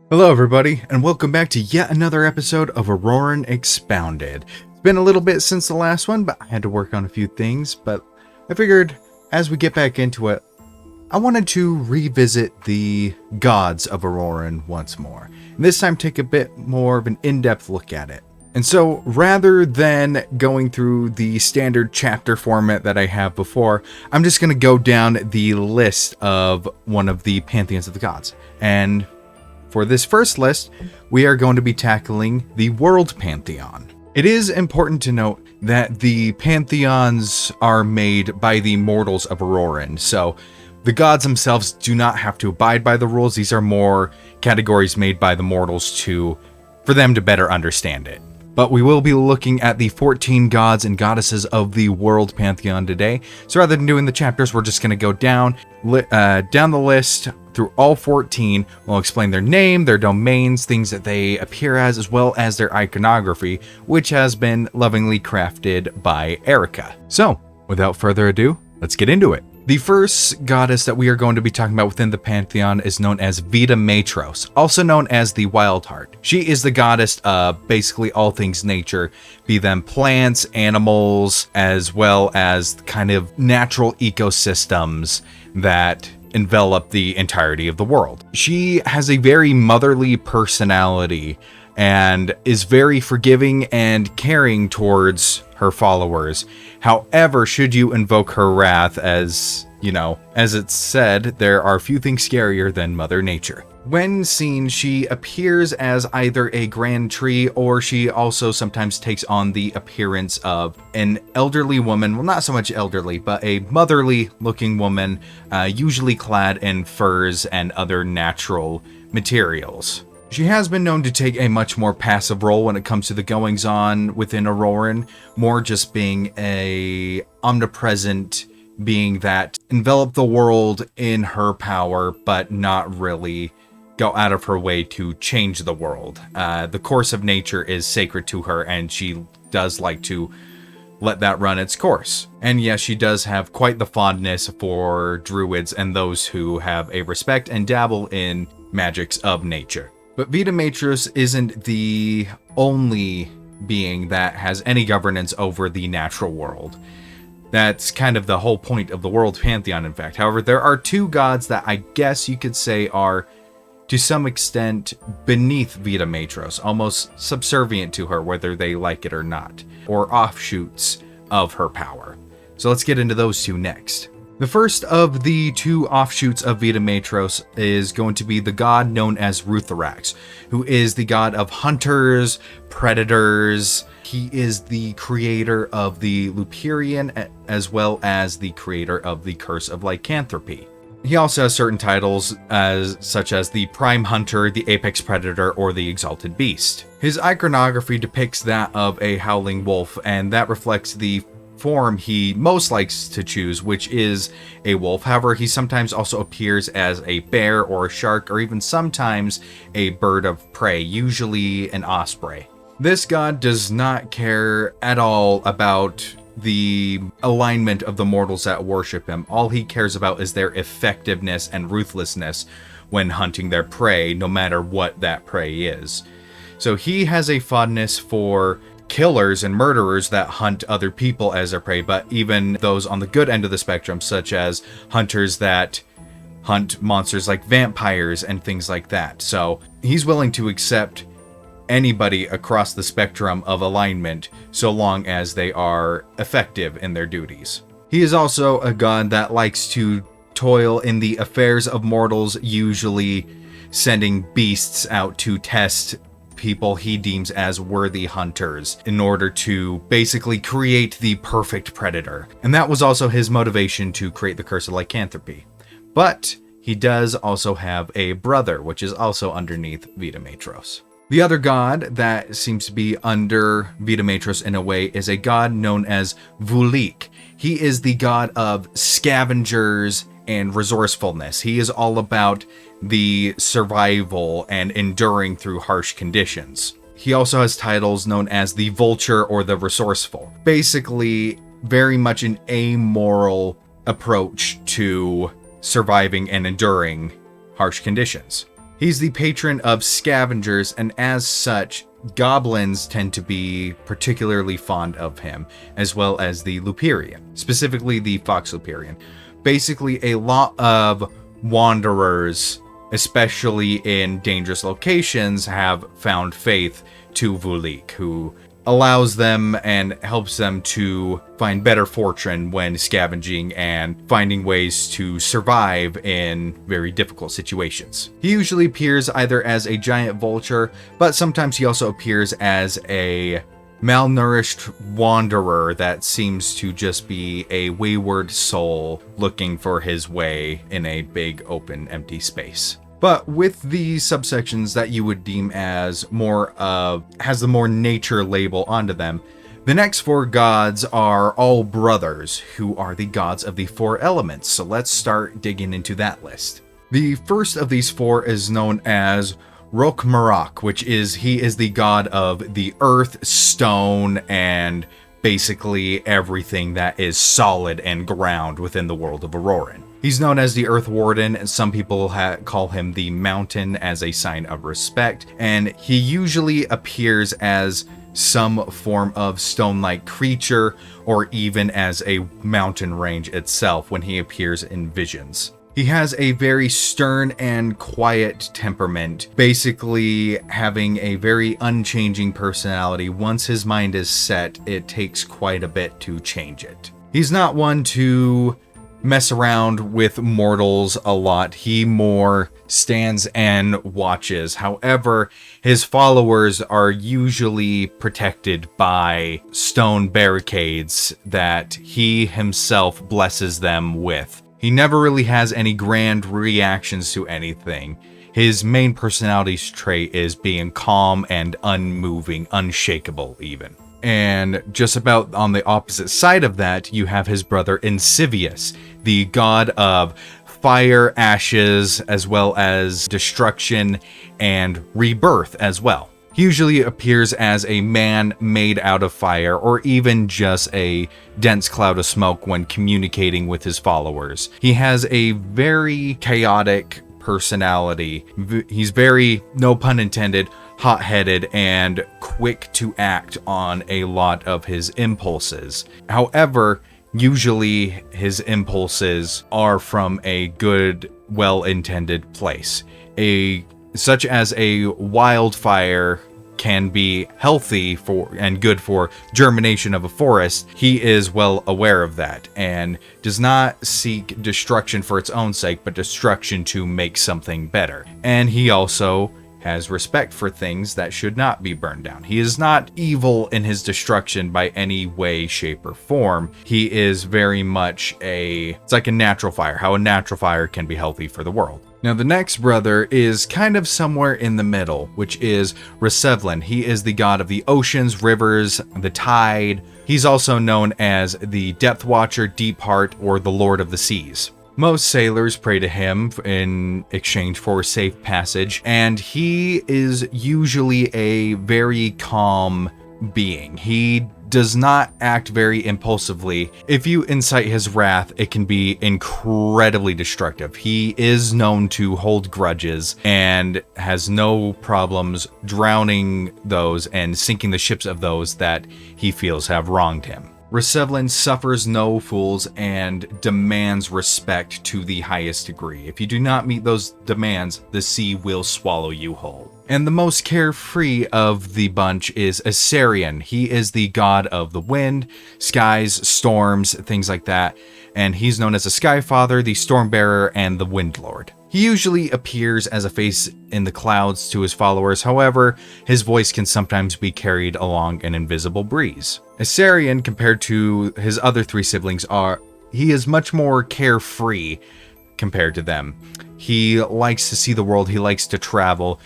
Hello everybody, and welcome back to yet another episode of Aurorin Expounded. It's been a little bit since the last one, but I had to work on a few things, but I figured as we get back into it, I wanted to revisit the gods of Aurorin once more, and this time take a bit more of an in-depth look at it. And so, rather than going through the standard chapter format that I have before, I'm just going to go down the list of one of the pantheons of the gods. And for this first list, we are going to be tackling the World Pantheon. It is important to note that the pantheons are made by the mortals of Aurorin, so the gods themselves do not have to abide by the rules. These are more categories made by the mortals for them to better understand it. But we will be looking at the 14 gods and goddesses of the World Pantheon today. So rather than doing the chapters, we're just going to go down the list through all 14. We'll explain their name, their domains, things that they appear as well as their iconography, which has been lovingly crafted by Erica. So, without further ado, let's get into it. The first goddess that we are going to be talking about within the Pantheon is known as D-Fourtress, also known as the Wild Heart. She is the goddess of basically all things nature, be them plants, animals, as well as kind of natural ecosystems that envelop the entirety of the world. She has a very motherly personality and is very forgiving and caring towards her followers. However, should you invoke her wrath, as it's said, there are few things scarier than Mother Nature. When seen, she appears as either a grand tree, or she also sometimes takes on the appearance of an elderly woman. Well, not so much elderly, but a motherly looking woman, usually clad in furs and other natural materials. She has been known to take a much more passive role when it comes to the goings-on within Aurorin, more just being a omnipresent being that enveloped the world in her power, but not really go out of her way to change the world. The course of nature is sacred to her, and she does like to let that run its course. And yes, she does have quite the fondness for druids and those who have a respect and dabble in magics of nature. But D-Fourtress isn't the only being that has any governance over the natural world. That's kind of the whole point of the World Pantheon, in fact. However, there are two gods that I guess you could say are, to some extent, beneath D-Fourtress, almost subservient to her, whether they like it or not, or offshoots of her power. So let's get into those two next. The first of the two offshoots of D-Fourtress is going to be the god known as Aurorin, who is the god of hunters, predators. He is the creator of the Luperian, as well as the creator of the Curse of Lycanthropy. He also has certain titles such as the Prime Hunter, the Apex Predator, or the Exalted Beast. His iconography depicts that of a howling wolf, and that reflects the form he most likes to choose, which is a wolf. However, he sometimes also appears as a bear or a shark, or even sometimes a bird of prey, usually an osprey. This god does not care at all about the alignment of the mortals that worship him. All he cares about is their effectiveness and ruthlessness when hunting their prey, no matter what that prey is. So he has a fondness for killers and murderers that hunt other people as their prey, but even those on the good end of the spectrum, such as hunters that hunt monsters like vampires and things like that. So he's willing to accept anybody across the spectrum of alignment so long as they are effective in their duties. He is also a god that likes to toil in the affairs of mortals, usually sending beasts out to test people he deems as worthy hunters in order to basically create the perfect predator. And that was also his motivation to create the Curse of Lycanthropy. But he does also have a brother, which is also underneath D-Fourtress. The other god that seems to be under D-Fourtress in a way is a god known as Vulik. He is the god of scavengers and resourcefulness. He is all about the survival and enduring through harsh conditions. He also has titles known as the Vulture or the Resourceful. Basically, very much an amoral approach to surviving and enduring harsh conditions. He's the patron of scavengers, and as such, goblins tend to be particularly fond of him, as well as the Lupirian, specifically the Fox Lupirian. Basically, a lot of wanderers, especially in dangerous locations, have found faith to Vulik, who allows them and helps them to find better fortune when scavenging and finding ways to survive in very difficult situations. He usually appears either as a giant vulture, but sometimes he also appears as a malnourished wanderer that seems to just be a wayward soul looking for his way in a big, open, empty space. But with the subsections that you would deem as more has the more nature label onto them, the next 4 gods are all brothers, who are the gods of the 4 elements. So let's start digging into that list. The first of these 4 is known as Rokmarok, which is he is the god of the earth, stone, and basically everything that is solid and ground within the world of Aurorin. He's known as the Earth Warden, and some people call him the Mountain as a sign of respect, and he usually appears as some form of stone-like creature, or even as a mountain range itself when he appears in visions. He has a very stern and quiet temperament, basically having a very unchanging personality. Once his mind is set, it takes quite a bit to change it. He's not one to mess around with mortals a lot. He more stands and watches. However, his followers are usually protected by stone barricades that he himself blesses them with. He never really has any grand reactions to anything. His main personality trait is being calm and unmoving, unshakable even. And just about on the opposite side of that, you have his brother Insidious, the god of fire, ashes, as well as destruction and rebirth as well. He usually appears as a man made out of fire, or even just a dense cloud of smoke when communicating with his followers. He has a very chaotic personality. He's very, no pun intended, hot-headed and quick to act on a lot of his impulses. However, usually his impulses are from a good, well-intended place. Such as a wildfire can be healthy for and good for germination of a forest. He is well aware of that and does not seek destruction for its own sake, but destruction to make something better. And he also has respect for things that should not be burned down. He is not evil in his destruction by any way, shape, or form. He is very much it's like a natural fire, how a natural fire can be healthy for the world. Now, the next brother is kind of somewhere in the middle, which is Resevlin. He is the god of the oceans, rivers, the tide. He's also known as the Depth Watcher, Deep Heart, or the Lord of the Seas. Most sailors pray to him in exchange for safe passage, and he is usually a very calm being. He does not act very impulsively. If you incite his wrath, it can be incredibly destructive. He is known to hold grudges and has no problems drowning those and sinking the ships of those that he feels have wronged him. Resevlin suffers no fools and demands respect to the highest degree. If you do not meet those demands, the sea will swallow you whole. And the most carefree of the bunch is Aurorin. He is the god of the wind, skies, storms, things like that. And he's known as the Sky Father, the Storm Bearer, and the Wind Lord. He usually appears as a face in the clouds to his followers. However, his voice can sometimes be carried along an invisible breeze. Aurorin, compared to his other 3 siblings, he is much more carefree compared to them. He likes to see the world. He likes to travel.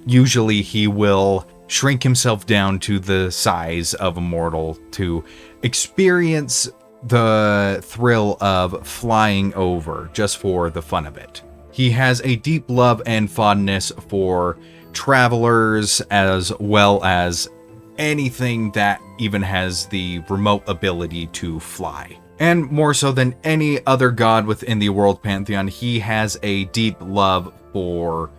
Usually he will shrink himself down to the size of a mortal to experience the thrill of flying over just for the fun of it. He has a deep love and fondness for travelers as well as anything that even has the remote ability to fly. And more so than any other god within the world pantheon, he has a deep love for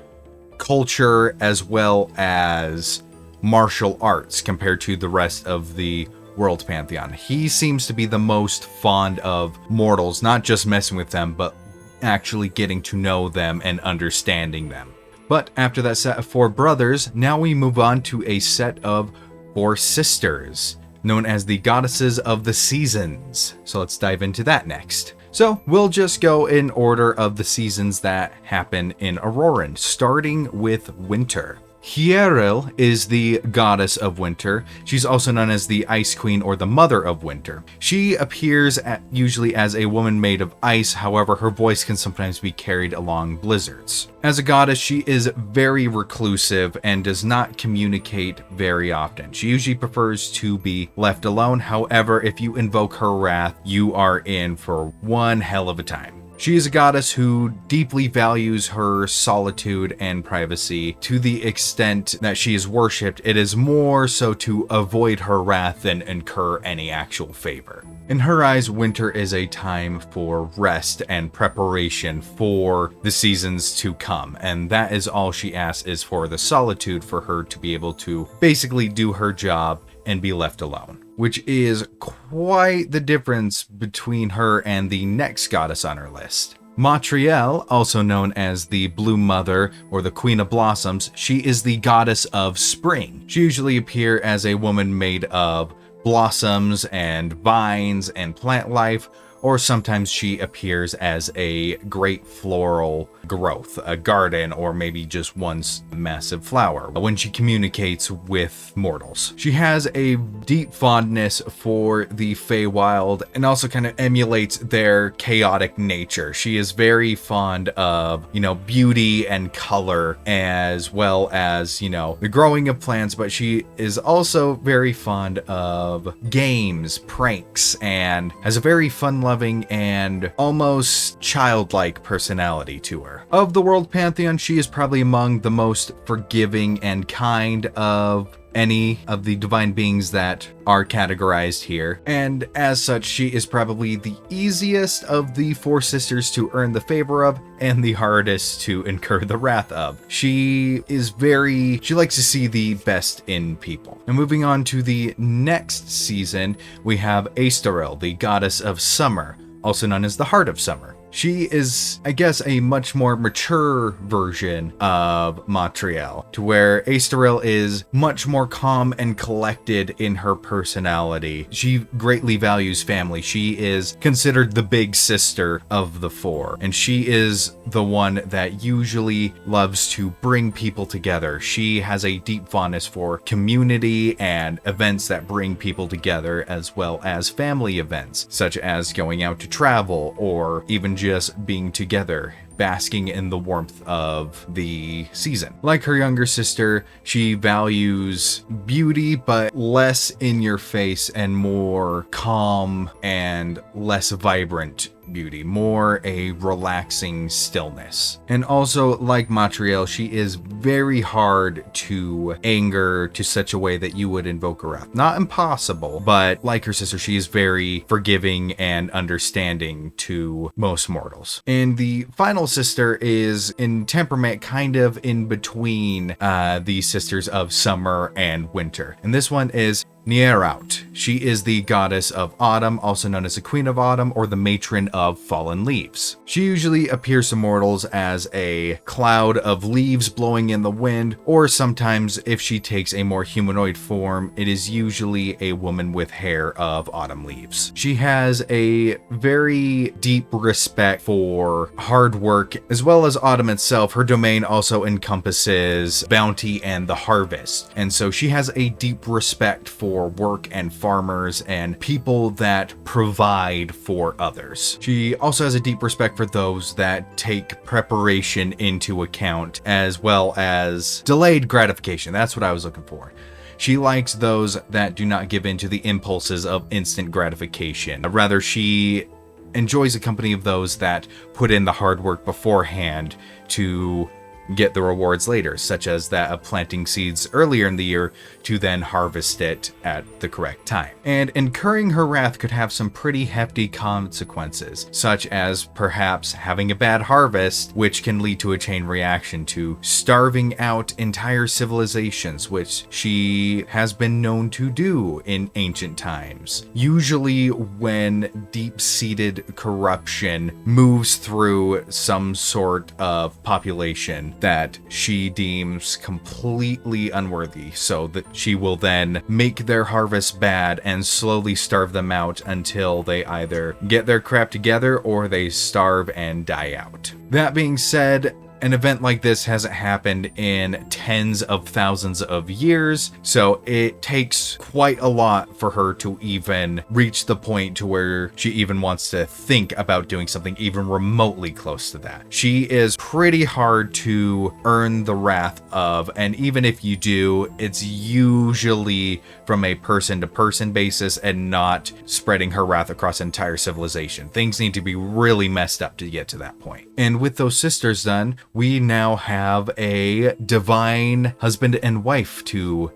culture as well as martial arts compared to the rest of the world pantheon. He seems to be the most fond of mortals, not just messing with them, but actually getting to know them and understanding them. But after that set of 4 brothers, now we move on to a set of 4 sisters, known as the goddesses of the seasons. So let's dive into that next. So we'll just go in order of the seasons that happen in Aurorin, starting with winter. Hieril is the goddess of winter. She's also known as the Ice Queen or the Mother of Winter. She appears usually as a woman made of ice, however, her voice can sometimes be carried along blizzards. As a goddess, she is very reclusive and does not communicate very often. She usually prefers to be left alone. However, if you invoke her wrath, you are in for one hell of a time. She is a goddess who deeply values her solitude and privacy to the extent that she is worshipped. It is more so to avoid her wrath than incur any actual favor. In her eyes, winter is a time for rest and preparation for the seasons to come, and that is all she asks, is for the solitude for her to be able to basically do her job and be left alone, which is quite the difference between her and the next goddess on her list. Matriel, also known as the Bloom Mother or the Queen of Blossoms, she is the goddess of spring. She usually appears as a woman made of blossoms and vines and plant life, or sometimes she appears as a great floral growth, a garden, or maybe just one massive flower when she communicates with mortals. She has a deep fondness for the Feywild and also kind of emulates their chaotic nature. She is very fond of, beauty and color, as well as, the growing of plants, but she is also very fond of games, pranks, and has a very fun-loving and almost childlike personality to her. Of the world pantheon, she is probably among the most forgiving and kind of any of the divine beings that are categorized here, and as such, she is probably the easiest of the 4 sisters to earn the favor of and the hardest to incur the wrath of. She likes to see the best in people. And moving on to the next season, we have Aestoril, the goddess of summer, also known as the Heart of Summer. She is, I guess, a much more mature version of Matriel, to where Aestoril is much more calm and collected in her personality. She greatly values family. She is considered the big sister of the 4, and she is the one that usually loves to bring people together. She has a deep fondness for community and events that bring people together, as well as family events, such as going out to travel or even just being together, basking in the warmth of the season. Like her younger sister, she values beauty, but less in your face and more calm and less vibrant beauty, more a relaxing stillness. And also, like Matriel, she is very hard to anger to such a way that you would invoke her wrath. Not impossible, but like her sister, she is very forgiving and understanding to most mortals. And the final sister is in temperament kind of in between the sisters of summer and winter. And this one is Nieraut. She is the goddess of autumn, also known as the Queen of Autumn or the Matron of Fallen Leaves. She usually appears to mortals as a cloud of leaves blowing in the wind, or sometimes if she takes a more humanoid form, it is usually a woman with hair of autumn leaves. She has a very deep respect for hard work, as well as autumn itself. Her domain also encompasses bounty and the harvest, and so she has a deep respect for work and farmers and people that provide for others. She also has a deep respect for those that take preparation into account, as well as delayed gratification. That's what I was looking for. She likes those that do not give in to the impulses of instant gratification. Rather, she enjoys the company of those that put in the hard work beforehand to get the rewards later, such as that of planting seeds earlier in the year to then harvest it at the correct time. And incurring her wrath could have some pretty hefty consequences, such as perhaps having a bad harvest, which can lead to a chain reaction to starving out entire civilizations, which she has been known to do in ancient times. Usually when deep-seated corruption moves through some sort of population that she deems completely unworthy, so that she will then make their harvest bad and slowly starve them out until they either get their crap together or they starve and die out. That being said, an event like this hasn't happened in tens of thousands of years, so it takes quite a lot for her to even reach the point to where she even wants to think about doing something even remotely close to that. She is pretty hard to earn the wrath of, and even if you do, it's usually from a person-to-person basis and not spreading her wrath across an entire civilization. Things need to be really messed up to get to that point. And with those sisters done, we now have a divine husband and wife to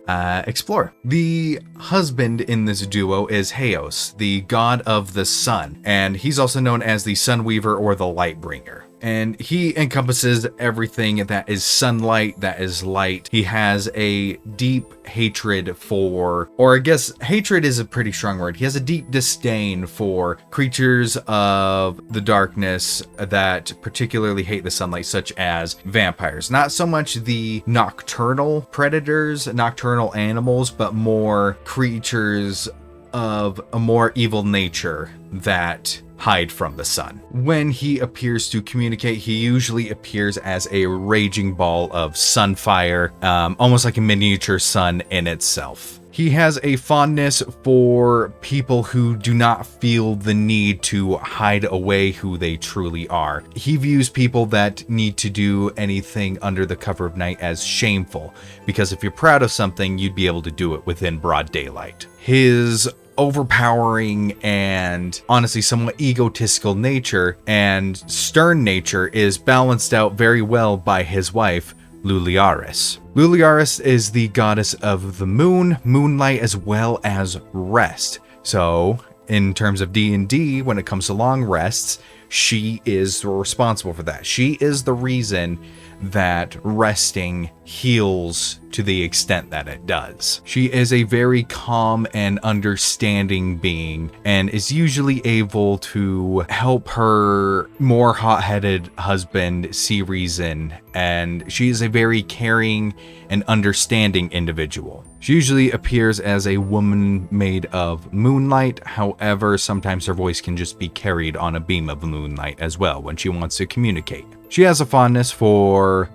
explore. The husband in this duo is Haos, the god of the sun, and he's also known as the Sunweaver or the Lightbringer. And he encompasses everything that is sunlight, that is light. He has a deep hatred for, or I guess hatred is a pretty strong word. He has a deep disdain for creatures of the darkness that particularly hate the sunlight, such as vampires. Not so much the nocturnal predators, nocturnal animals, but more creatures of a more evil nature that hide from the sun. When he appears to communicate, he usually appears as a raging ball of sunfire, almost like a miniature sun in itself. He has a fondness for people who do not feel the need to hide away who they truly are. He views people that need to do anything under the cover of night as shameful, because if you're proud of something, you'd be able to do it within broad daylight. His overpowering and honestly somewhat egotistical nature and stern nature is balanced out very well by his wife, Luliaris. Luliaris is the goddess of the moon, moonlight, as well as rest. So, in terms of D&D, when it comes to long rests, she is responsible for that. She is the reason that resting heals to the extent that it does. She is a very calm and understanding being and is usually able to help her more hot-headed husband see reason, and she is a very caring and understanding individual. She usually appears as a woman made of moonlight. However, sometimes her voice can just be carried on a beam of moonlight as well when she wants to communicate. She has a fondness for,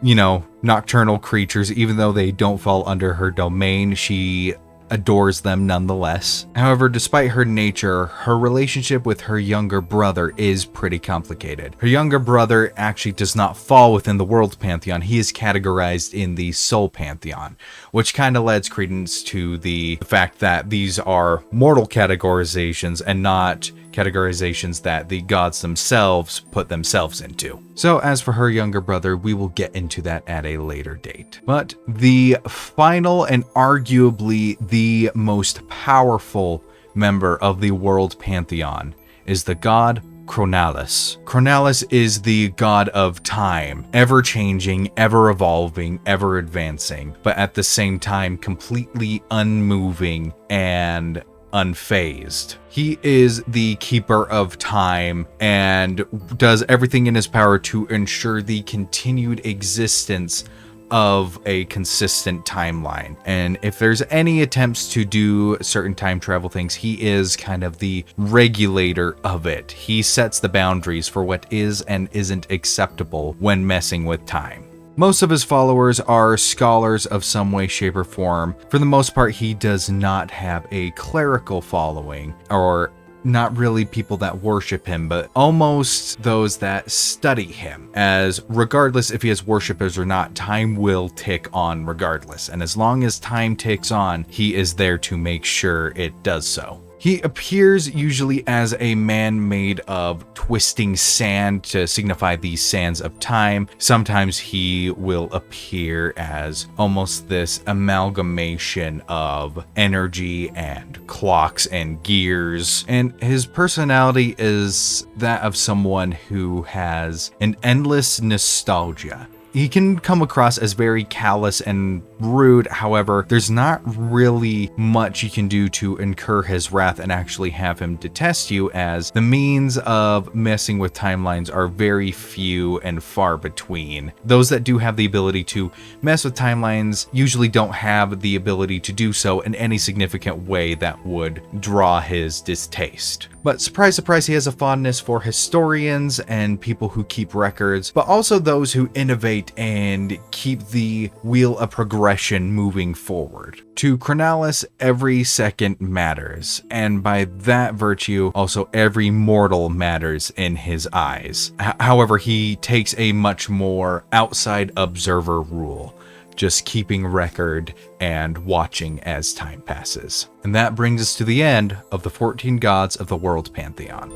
nocturnal creatures. Even though they don't fall under her domain, she adores them nonetheless. However, despite her nature, her relationship with her younger brother is pretty complicated. Her younger brother actually does not fall within the world pantheon. He is categorized in the soul pantheon, which kind of lends credence to the fact that these are mortal categorizations and not categorizations that the gods themselves put themselves into. So as for her younger brother, we will get into that at a later date. But the final and arguably the most powerful member of the world pantheon is the god Chronalis. Chronalis is the god of time, ever changing, ever evolving, ever advancing, but at the same time completely unmoving and unfazed. He is the keeper of time and does everything in his power to ensure the continued existence of a consistent timeline. And if there's any attempts to do certain time travel things, he is kind of the regulator of it. He sets the boundaries for what is and isn't acceptable when messing with time. Most of his followers are scholars of some way, shape, or form. For the most part, he does not have a clerical following, or not really people that worship him, but almost those that study him, as regardless if he has worshippers or not, time will tick on regardless. And as long as time ticks on, he is there to make sure it does so. He appears usually as a man made of twisting sand to signify the sands of time. Sometimes he will appear as almost this amalgamation of energy and clocks and gears. And his personality is that of someone who has an endless nostalgia. He can come across as very callous and rude. However, there's not really much you can do to incur his wrath and actually have him detest you, as the means of messing with timelines are very few and far between. Those that do have the ability to mess with timelines usually don't have the ability to do so in any significant way that would draw his distaste. But surprise, surprise, he has a fondness for historians and people who keep records, but also those who innovate and keep the wheel of progression moving forward. To Chronalis, every second matters, and by that virtue, also every mortal matters in his eyes. However, he takes a much more outside observer rule, just keeping record and watching as time passes. And that brings us to the end of the 14 gods of the world pantheon.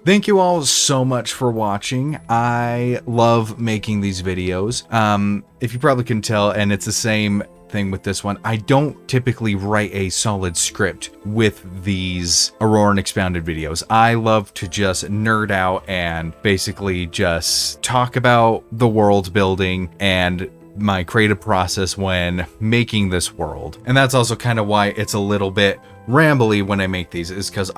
Thank you all so much for watching. I love making these videos. If you probably can tell, and it's the same thing with this one, I don't typically write a solid script with these Aurorin Expounded videos. I love to just nerd out and basically just talk about the world building and my creative process when making this world. And that's also kind of why it's a little bit rambly when I make these, is because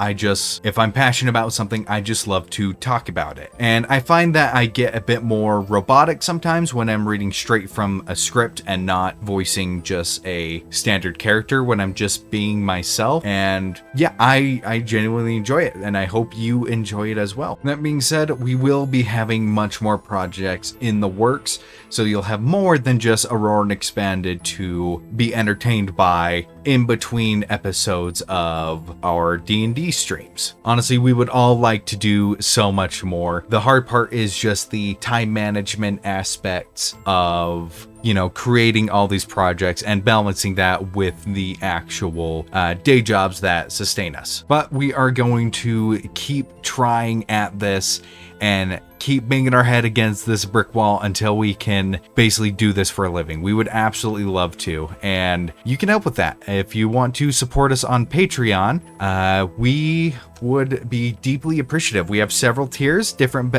if I'm passionate about something, I just love to talk about it. And I find that I get a bit more robotic sometimes when I'm reading straight from a script and not voicing just a standard character, when I'm just being myself. And yeah, I genuinely enjoy it, and I hope you enjoy it as well. That being said, we will be having much more projects in the works, so you'll have more than just Aurorin Expanded to be entertained by in between episodes of our D&D streams. Honestly, we would all like to do so much more. The hard part is just the time management aspects of, you know, creating all these projects and balancing that with the actual day jobs that sustain us. But we are going to keep trying at this and keep banging our head against this brick wall until we can basically do this for a living. We would absolutely love to, and you can help with that. If you want to support us on Patreon, we would be deeply appreciative. We have several tiers, different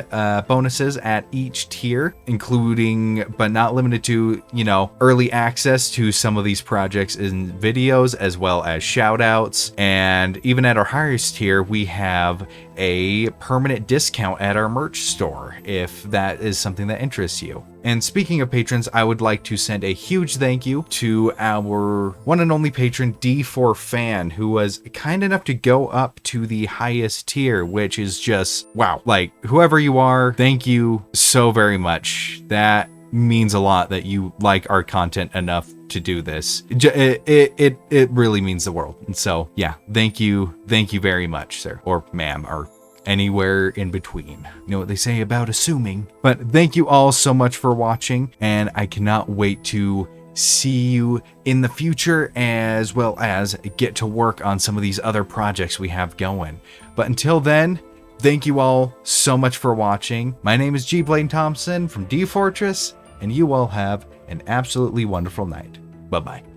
bonuses at each tier, including but not limited to, you know, early access to some of these projects in videos, as well as shout outs. And even at our highest tier, we have a permanent discount at our merch store, if that is something that interests you. And speaking of patrons, I would like to send a huge thank you to our one and only patron, D-Fourtress, who was kind enough to go up to the highest tier, which is just, wow. Like, whoever you are, thank you so very much. That means a lot that you like our content enough to do this. It really means the world. And so, yeah, thank you very much, sir, or ma'am, or anywhere in between. You know what they say about assuming. But thank you all so much for watching, and I cannot wait to see you in the future, as well as get to work on some of these other projects we have going. But until then, thank you all so much for watching. My name is G. Blaine Thompson from D-Fourtress, and you all have an absolutely wonderful night. Bye-bye.